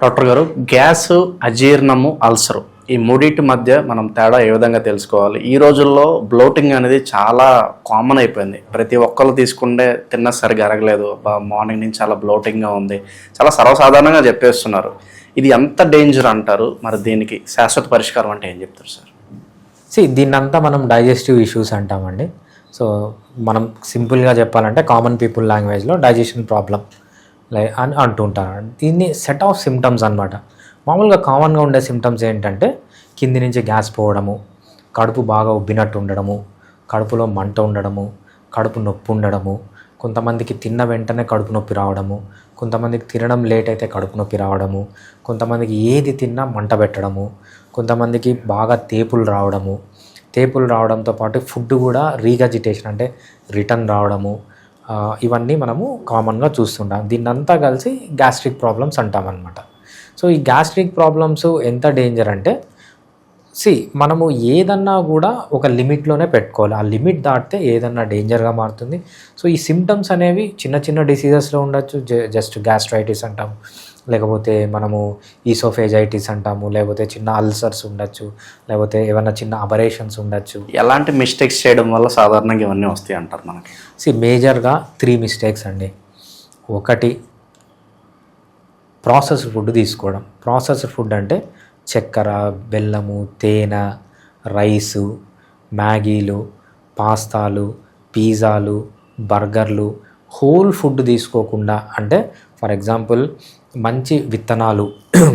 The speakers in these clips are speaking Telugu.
డాక్టర్ గారు, గ్యాస్, అజీర్ణము, అల్సరు ఈ మూడింటి మధ్య మనం తేడా ఏ విధంగా తెలుసుకోవాలి? ఈ రోజుల్లో బ్లోటింగ్ అనేది చాలా కామన్ అయిపోయింది. ప్రతి ఒక్కరు తీసుకుంటే తిన్న సరిగా అరగలేదు, మార్నింగ్ నుంచి చాలా బ్లోటింగ్గా ఉంది, చాలా సర్వసాధారణంగా చెప్పేస్తున్నారు. ఇది ఎంత డేంజర్ అంటారు? మరి దీనికి శాశ్వత పరిష్కారం అంటే ఏం చెప్తారు సార్? దీన్నంతా మనం డైజెస్టివ్ ఇష్యూస్ అంటామండి. సో మనం సింపుల్గా చెప్పాలంటే కామన్ పీపుల్ లాంగ్వేజ్లో డైజెషన్ ప్రాబ్లం అని అంటుంటారు. దీన్ని సెట్ ఆఫ్ సిమ్టమ్స్ అనమాట. మామూలుగా కామన్గా ఉండే సిమ్టమ్స్ ఏంటంటే కింది నుంచి గ్యాస్ పోవడము, కడుపు బాగా ఉబ్బినట్టు ఉండడము, కడుపులో మంట ఉండడము, కడుపు నొప్పి ఉండడము, కొంతమందికి తిన్న వెంటనే కడుపు నొప్పి రావడము, కొంతమందికి తినడం లేట్ అయితే కడుపు నొప్పి రావడము, కొంతమందికి ఏది తిన్నా మంట పెట్టడము, కొంతమందికి బాగా తేపులు రావడంతో పాటు ఫుడ్ కూడా రీగజిటేషన్ అంటే రిటర్న్ రావడము, ఇవన్నీ మనము కామన్గా చూస్తుంటాం. దీన్నంతా కలిసి గ్యాస్ట్రిక్ ప్రాబ్లమ్స్ అంటామన్నమాట. సో ఈ గ్యాస్ట్రిక్ ప్రాబ్లమ్స్ ఎంత డేంజర్ అంటే మనము ఏదన్నా కూడా ఒక లిమిట్లోనే పెట్టుకోవాలి. ఆ లిమిట్ దాటితే ఏదన్నా డేంజర్గా మారుతుంది. సో ఈ సిమ్టమ్స్ అనేవి చిన్న చిన్న డిసీజెస్లో ఉండొచ్చు. జస్ట్ గ్యాస్ట్రైటిస్ అంటాము, లేకపోతే మనము ఈసోఫేజైటిస్ అంటాము, లేకపోతే చిన్న అల్సర్స్ ఉండొచ్చు, లేకపోతే ఏమైనా చిన్న అబరేషన్స్ ఉండొచ్చు. ఎలాంటి మిస్టేక్స్ చేయడం వల్ల సాధారణంగా ఇవన్నీ వస్తాయి అంటారు మనకి? మేజర్గా 3 మిస్టేక్స్ అండి. ఒకటి, ప్రాసెస్డ్ ఫుడ్ తీసుకోవడం. ప్రాసెస్డ్ ఫుడ్ అంటే చక్కెర, బెల్లము, తేనె, రైసు, మ్యాగీలు, పాస్తాలు, పిజ్జాలు, బర్గర్లు, హోల్ ఫుడ్ తీసుకోకుండా, అంటే ఫర్ ఎగ్జాంపుల్ మంచి విత్తనాలు,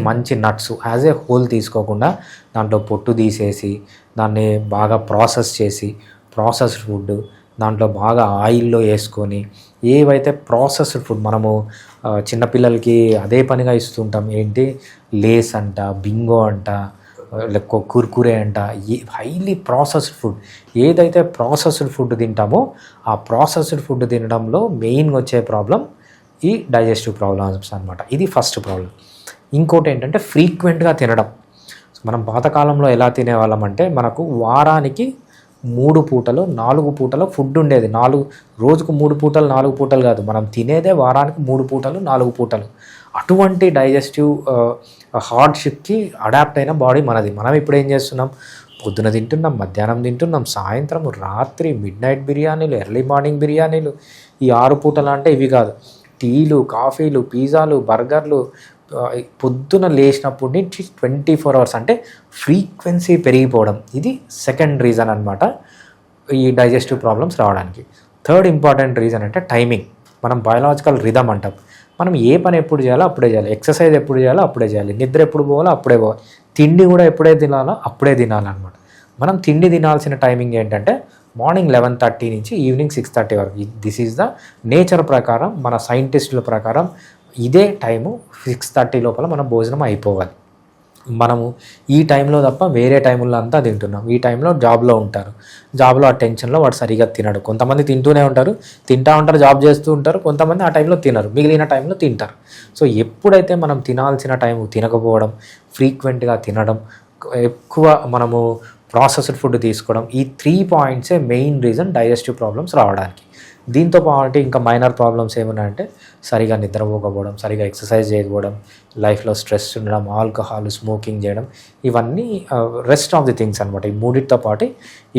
మంచి నట్స్ యాజ్ ఏ హోల్ తీసుకోకుండా దాంట్లో పొట్టు తీసేసి దాన్ని బాగా ప్రాసెస్ చేసి ప్రాసెస్డ్ ఫుడ్ దాంట్లో బాగా ఆయిల్లో వేసుకొని, ఏవైతే ప్రాసెస్డ్ ఫుడ్ మనము చిన్నపిల్లలకి అదే పనిగా ఇస్తుంటాం, ఏంటి లేస్ అంట, బింగో అంట, లేక కుర్కురే అంట, హైలీ ప్రాసెస్డ్ ఫుడ్. ఏదైతే ప్రాసెస్డ్ ఫుడ్ తింటామో ఆ ప్రాసెస్డ్ ఫుడ్ తినడంలో మెయిన్గా వచ్చే ప్రాబ్లం ఈ డైజెస్టివ్ ప్రాబ్లమ్స్ అనమాట. ఇది ఫస్ట్ ప్రాబ్లం. ఇంకోటి ఏంటంటే ఫ్రీక్వెంట్గా తినడం. మనం పాతకాలంలో ఎలా తినేవాళ్ళం అంటే మనకు వారానికి 3 పూటలు 4 పూటలు ఫుడ్ ఉండేది. రోజుకు 3 పూటలు 4 పూటలు కాదు, మనం తినేదే వారానికి 3 పూటలు 4 పూటలు. అటువంటి డైజెస్టివ్ హార్డ్షిప్కి అడాప్ట్ అయిన బాడీ మనది. మనం ఇప్పుడు ఏం చేస్తున్నాం? పొద్దున తింటున్నాం, మధ్యాహ్నం తింటున్నాం, సాయంత్రం, రాత్రి, మిడ్ నైట్ బిర్యానీలు, ఎర్లీ మార్నింగ్ బిర్యానీలు. ఈ 6 పూటలు అంటే ఇవి కాదు, టీలు, కాఫీలు, పిజ్జాలు, బర్గర్లు, పొద్దున లేచినప్పటి నుంచి 24 అవర్స్ అంటే ఫ్రీక్వెన్సీ పెరిగిపోవడం. ఇది సెకండ్ రీజన్ అనమాట ఈ డైజెస్టివ్ ప్రాబ్లమ్స్ రావడానికి. థర్డ్ ఇంపార్టెంట్ రీజన్ అంటే టైమింగ్. మనం బయోలాజికల్ రిథమ్ అంటాం. మనం ఏ పని ఎప్పుడు చేయాలో అప్పుడే చేయాలి, ఎక్సర్సైజ్ ఎప్పుడు చేయాలో అప్పుడే చేయాలి, నిద్ర ఎప్పుడు పోవాలో అప్పుడే పోవాలి, తిండి కూడా ఎప్పుడే తినాలో అప్పుడే తినాలన్నమాట. మనం తిండి తినాల్సిన టైమింగ్ ఏంటంటే మార్నింగ్ 11:30 నుంచి ఈవినింగ్ 6:30 వరకు. దిస్ ఈజ్ ద నేచర్ ప్రకారం, మన సైంటిస్టుల ప్రకారం ఇదే టైము 6:30 లోపల మన భోజనం అయిపోవాలి. మనము ఈ టైంలో తప్ప వేరే టైంలో అంతా తింటున్నాం. ఈ టైంలో జాబ్లో ఉంటారు, జాబ్లో ఆ టెన్షన్లో వాడు సరిగా తినడు. కొంతమంది తింటూనే ఉంటారు, జాబ్ చేస్తూ ఉంటారు. కొంతమంది ఆ టైంలో తినరు, మిగిలిన టైంలో తింటారు. సో ఎప్పుడైతే మనం తినాల్సిన టైం తినకపోవడం, ఫ్రీక్వెంట్గా తినడం, ఎక్కువ మనము ప్రాసెస్డ్ ఫుడ్ తీసుకోవడం, ఈ 3 పాయింట్సే మెయిన్ రీజన్ డైజెస్టివ్ ప్రాబ్లమ్స్ రావడానికి. దీంతో పాటు ఇంకా మైనర్ ప్రాబ్లమ్స్ ఏమున్నాయంటే సరిగా నిద్రపోకపోవడం, సరిగా ఎక్సర్సైజ్ చేయకపోవడం, లైఫ్లో స్ట్రెస్ ఉండడం, ఆల్కహాల్, స్మోకింగ్ చేయడం, ఇవన్నీ రెస్ట్ ఆఫ్ ది థింగ్స్ అనమాట. ఈ మూడిటితో పాటు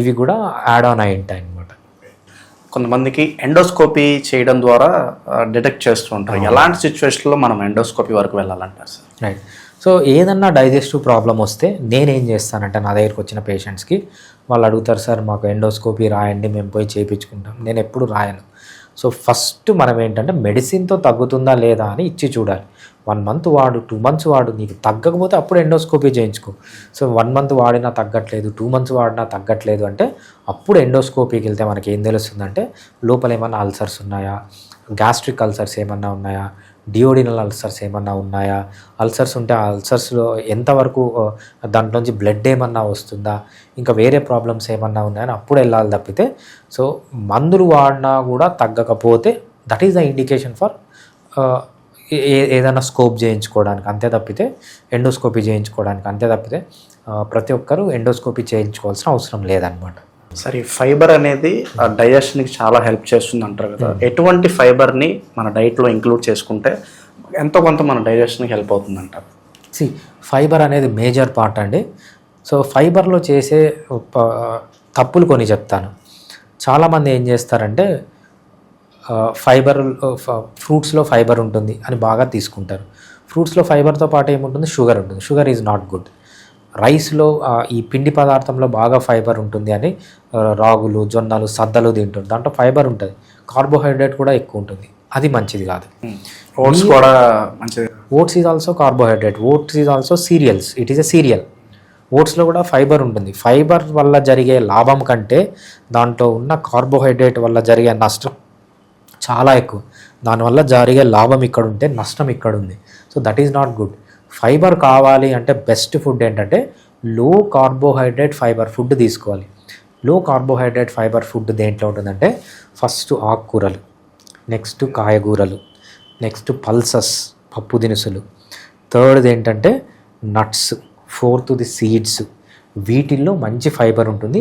ఇవి కూడా యాడ్ ఆన్ అయి ఉంటాయి అనమాట. కొంతమందికి ఎండోస్కోపీ చేయడం ద్వారా డిటెక్ట్ చేస్తూ ఉంటారు. ఎలాంటి సిచ్యువేషన్లో మనం ఎండోస్కోపీ వరకు వెళ్ళాలంటారు సార్? రైట్. సో ఏదన్నా డైజెస్టివ్ ప్రాబ్లం వస్తే నేనేం చేస్తానంటే, నా దగ్గరికి వచ్చిన పేషెంట్స్కి వాళ్ళు అడుగుతారు, సార్ మాకు ఎండోస్కోపీ రాయండి, మేము పోయి చేయించుకుంటాం. నేను ఎప్పుడు రాయను. సో ఫస్ట్ మనం ఏంటంటే మెడిసిన్తో తగ్గుతుందా లేదా అని ఇచ్చి చూడాలి. 1 మంత్ వాడు, 2 మంత్స్ వాడు, నీకు తగ్గకపోతే అప్పుడు ఎండోస్కోపీ చేయించుకో. సో 1 మంత్ వాడినా తగ్గట్లేదు, 2 మంత్స్ వాడినా తగ్గట్లేదు అంటే అప్పుడు ఎండోస్కోపీకి వెళ్తే మనకి ఏం తెలుస్తుందంటే లోపల ఏమన్నా అల్సర్స్ ఉన్నాయా, గ్యాస్ట్రిక్ అల్సర్స్ ఏమన్నా ఉన్నాయా, డియోడినల్ అల్సర్స్ ఏమన్నా ఉన్నాయా, అల్సర్స్ ఉంటే ఆ అల్సర్స్లో ఎంతవరకు దాంట్లోంచి బ్లడ్ ఏమన్నా వస్తుందా, ఇంకా వేరే ప్రాబ్లమ్స్ ఏమన్నా ఉన్నాయని అప్పుడు వెళ్ళాలి తప్పితే. సో మందులు వాడినా కూడా తగ్గకపోతే that is the indication for ఏదైనా స్కోప్ చేయించుకోవడానికి, అంతే తప్పితే ఎండోస్కోపీ చేయించుకోవడానికి, అంతే తప్పితే ప్రతి ఒక్కరూ ఎండోస్కోపీ చేయించుకోవాల్సిన అవసరం లేదనమాట. సరే, ఫైబర్ అనేది డైజెషన్కి చాలా హెల్ప్ చేస్తుంది అంటారు కదా. ఎటువంటి ఫైబర్ని మన డైట్లో ఇంక్లూడ్ చేసుకుంటే ఎంతో కొంత మన డైజెషన్కి హెల్ప్ అవుతుంది అంటారు? ఫైబర్ అనేది మేజర్ పార్ట్ అండి. సో ఫైబర్లో చేసే తప్పులు కొన్ని చెప్తాను. చాలామంది ఏం చేస్తారంటే ఫ్రూట్స్లో ఫైబర్ ఉంటుంది అని బాగా తీసుకుంటారు. ఫ్రూట్స్లో ఫైబర్తో పాటు ఏముంటుంది, షుగర్ ఉంటుంది. Sugar is not good. రైస్లో ఈ పిండి పదార్థంలో బాగా ఫైబర్ ఉంటుంది అని రాగులు, జొన్నలు, సద్దలు తింటుంది. దాంట్లో ఫైబర్ ఉంటుంది. కార్బోహైడ్రేట్ కూడా ఎక్కువ ఉంటుంది, అది మంచిది కాదు. ఓట్స్ కూడా మంచిది. Oats is also carbohydrate. Oats is also cereals. It is a cereal. ఓట్స్లో కూడా ఫైబర్ ఉంటుంది. ఫైబర్ వల్ల జరిగే లాభం కంటే దాంట్లో ఉన్న కార్బోహైడ్రేట్ వల్ల జరిగే నష్టం చాలా ఎక్కువ. దానివల్ల జరిగే లాభం ఇక్కడ ఉంటే నష్టం ఇక్కడ ఉంది. So that is not good. Fibre కావాలి అంటే బెస్ట్ ఫుడ్ ఏంటంటే లో కార్బోహైడ్రేట్ ఫైబర్ ఫుడ్ తీసుకోవాలి. లో కార్బోహైడ్రేట్ ఫైబర్ ఫుడ్ దేంట్లో ఉంటుందంటే ఫస్ట్ ఆకుకూరలు, నెక్స్ట్ కాయగూరలు, నెక్స్ట్ పల్సస్ పప్పు దినుసులు, థర్డ్ది ఏంటంటే నట్స్, ఫోర్త్ది సీడ్స్. వీటిల్లో మంచి ఫైబర్ ఉంటుంది.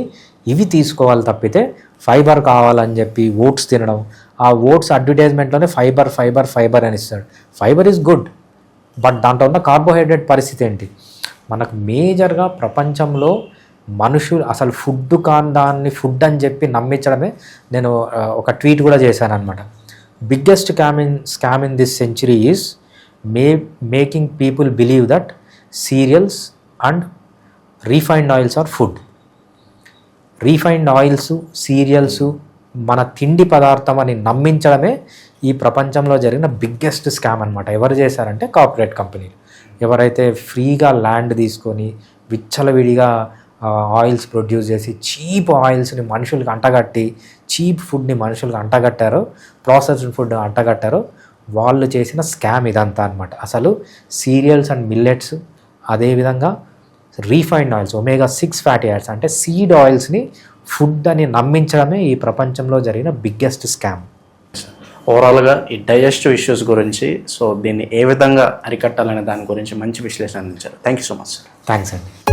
ఇవి తీసుకోవాలి తప్పితే ఫైబర్ కావాలని చెప్పి ఓట్స్ తినడం, ఆ ఓట్స్ అడ్వర్టైజ్మెంట్లోనే ఫైబర్ ఫైబర్ ఫైబర్ అని ఇస్తాడు. ఫైబర్ ఈజ్ గుడ్, బట్ దాంట్లో ఉన్న కార్బోహైడ్రేట్ పరిస్థితి ఏంటి? మనకు మేజర్గా ప్రపంచంలో మనుషులు అసలు ఫుడ్ కాని దాన్ని ఫుడ్ అని చెప్పి నమ్మించడమే. నేను ఒక ట్వీట్ కూడా చేశాను అనమాట. Biggest scam in this century is making people believe that cereals and refined oils are food. Refined oils, cereals మన తిండి పదార్థం అని నమ్మించడమే ఈ ప్రపంచంలో జరిగిన బిగ్గెస్ట్ స్కామ్ అనమాట. ఎవరు చేశారంటే కార్పొరేట్ కంపెనీలు. ఎవరైతే ఫ్రీగా ల్యాండ్ తీసుకొని విచ్చలవిడిగా ఆయిల్స్ ప్రొడ్యూస్ చేసి చీప్ ఆయిల్స్ని మనుషులకు అంటగట్టి చీప్ ఫుడ్ని మనుషులకు అంటగట్టారో, ప్రాసెస్డ్ ఫుడ్ అంటగట్టారో వాళ్ళు చేసిన స్కామ్ ఇదంతా అనమాట. అసలు సీరియల్స్ అండ్ మిల్లెట్స్, అదేవిధంగా refined oils, omega-6 fatty acids అంటే సీడ్ ఆయిల్స్ని ఫుడ్ అని నమ్మించడమే ఈ ప్రపంచంలో జరిగిన బిగ్గెస్ట్ స్కామ్. ఓవరాల్గా ఈ డైజెస్టివ్ ఇష్యూస్ గురించి, సో దీన్ని ఏ విధంగా అరికట్టాలనే దాని గురించి మంచి విశ్లేషణ అందించారు. Thank you so much sir. Thanks అండి.